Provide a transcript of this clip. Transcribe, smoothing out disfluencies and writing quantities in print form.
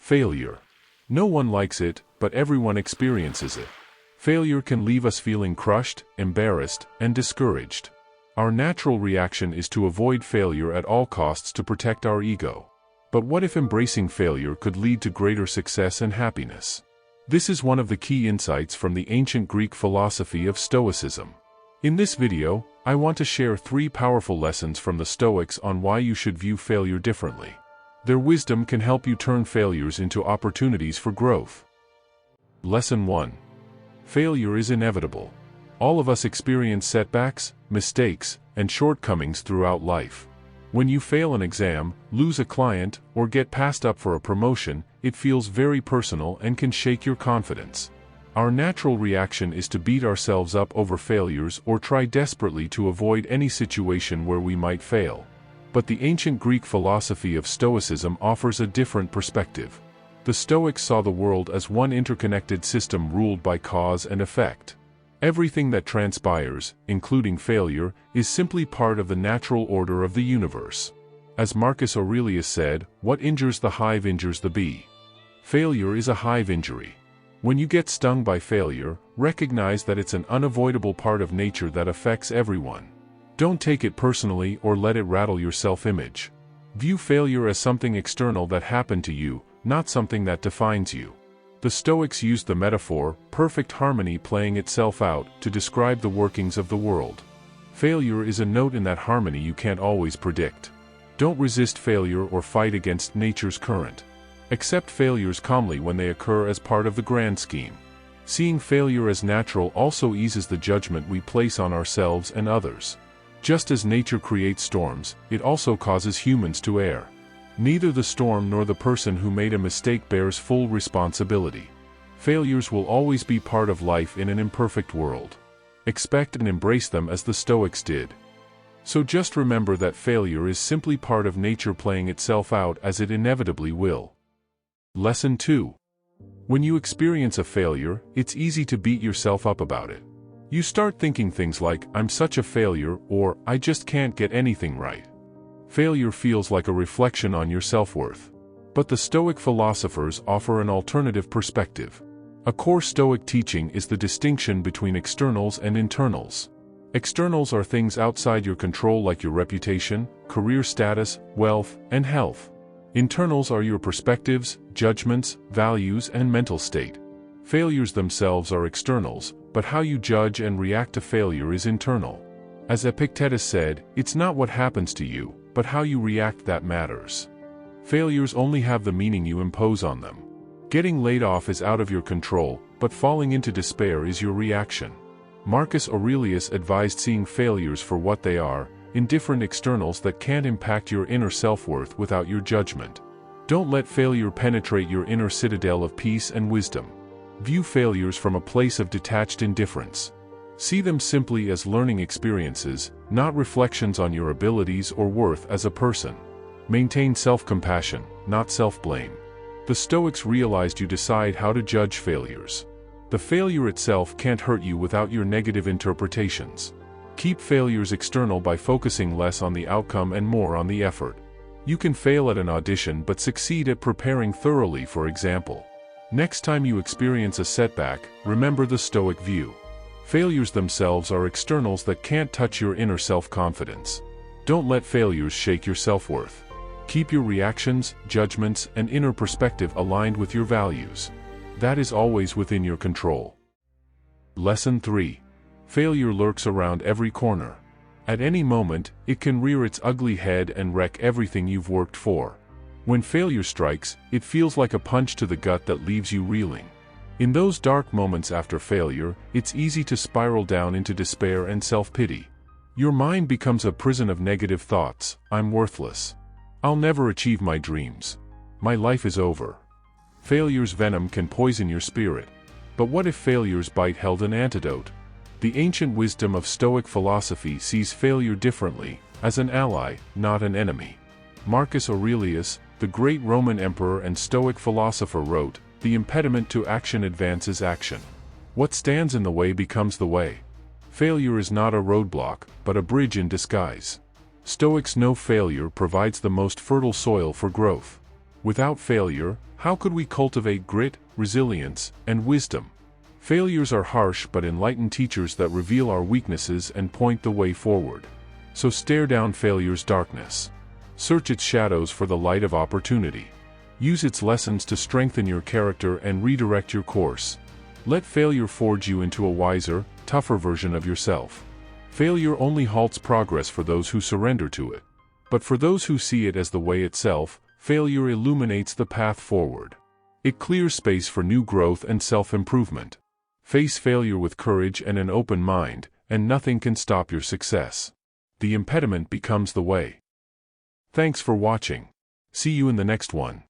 Failure. No one likes it, but everyone experiences it. Failure can leave us feeling crushed, embarrassed, and discouraged. Our natural reaction is to avoid failure at all costs to protect our ego. But what if embracing failure could lead to greater success and happiness? This is one of the key insights from the ancient Greek philosophy of Stoicism. In this video, I want to share 3 powerful lessons from the Stoics on why you should view failure differently. Their wisdom can help you turn failures into opportunities for growth. Lesson 1. Failure is inevitable. All of us experience setbacks, mistakes, and shortcomings throughout life. When you fail an exam, lose a client, or get passed up for a promotion, it feels very personal and can shake your confidence. Our natural reaction is to beat ourselves up over failures or try desperately to avoid any situation where we might fail. But the ancient Greek philosophy of Stoicism offers a different perspective. The Stoics saw the world as one interconnected system ruled by cause and effect. Everything that transpires, including failure, is simply part of the natural order of the universe. As Marcus Aurelius said, "What injures the hive injures the bee." Failure is a hive injury. When you get stung by failure, recognize that it's an unavoidable part of nature that affects everyone. Don't take it personally or let it rattle your self-image. View failure as something external that happened to you, not something that defines you. The Stoics used the metaphor, perfect harmony playing itself out, to describe the workings of the world. Failure is a note in that harmony you can't always predict. Don't resist failure or fight against nature's current. Accept failures calmly when they occur as part of the grand scheme. Seeing failure as natural also eases the judgment we place on ourselves and others. Just as nature creates storms, it also causes humans to err. Neither the storm nor the person who made a mistake bears full responsibility. Failures will always be part of life in an imperfect world. Expect and embrace them as the Stoics did. So just remember that failure is simply part of nature playing itself out as it inevitably will. Lesson 2. When you experience a failure, it's easy to beat yourself up about it. You start thinking things like, "I'm such a failure," or "I just can't get anything right." Failure feels like a reflection on your self-worth. But the Stoic philosophers offer an alternative perspective. A core Stoic teaching is the distinction between externals and internals. Externals are things outside your control like your reputation, career status, wealth, and health. Internals are your perspectives, judgments, values, and mental state. Failures themselves are externals, but how you judge and react to failure is internal. As Epictetus said, "It's not what happens to you, but how you react that matters." Failures only have the meaning you impose on them. Getting laid off is out of your control, but falling into despair is your reaction. Marcus Aurelius advised seeing failures for what they are, indifferent externals that can't impact your inner self-worth without your judgment. Don't let failure penetrate your inner citadel of peace and wisdom. View failures from a place of detached indifference. See them simply as learning experiences, not reflections on your abilities or worth as a person. Maintain self-compassion, not self-blame. The Stoics realized you decide how to judge failures. The failure itself can't hurt you without your negative interpretations. Keep failures external by focusing less on the outcome and more on the effort. You can fail at an audition but succeed at preparing thoroughly, for example. Next time you experience a setback, remember the Stoic view. Failures themselves are externals that can't touch your inner self-confidence. Don't let failures shake your self-worth. Keep your reactions, judgments, and inner perspective aligned with your values. That is always within your control. Lesson 3. Failure lurks around every corner. At any moment, it can rear its ugly head and wreck everything you've worked for. When failure strikes, it feels like a punch to the gut that leaves you reeling. In those dark moments after failure, it's easy to spiral down into despair and self-pity. Your mind becomes a prison of negative thoughts. "I'm worthless. I'll never achieve my dreams. My life is over." Failure's venom can poison your spirit. But what if failure's bite held an antidote? The ancient wisdom of Stoic philosophy sees failure differently, as an ally, not an enemy. Marcus Aurelius, the great Roman emperor and Stoic philosopher, wrote, "The impediment to action advances action. What stands in the way becomes the way." Failure is not a roadblock, but a bridge in disguise. Stoics know failure provides the most fertile soil for growth. Without failure, How could we cultivate grit, resilience, and wisdom? Failures are harsh but enlightened teachers that reveal our weaknesses and point the way forward. So stare down failure's darkness. Search its shadows for the light of opportunity. Use its lessons to strengthen your character and redirect your course. Let failure forge you into a wiser, tougher version of yourself. Failure only halts progress for those who surrender to it. But for those who see it as the way itself, failure illuminates the path forward. It clears space for new growth and self-improvement. Face failure with courage and an open mind, and nothing can stop your success. The impediment becomes the way. Thanks for watching. See you in the next one.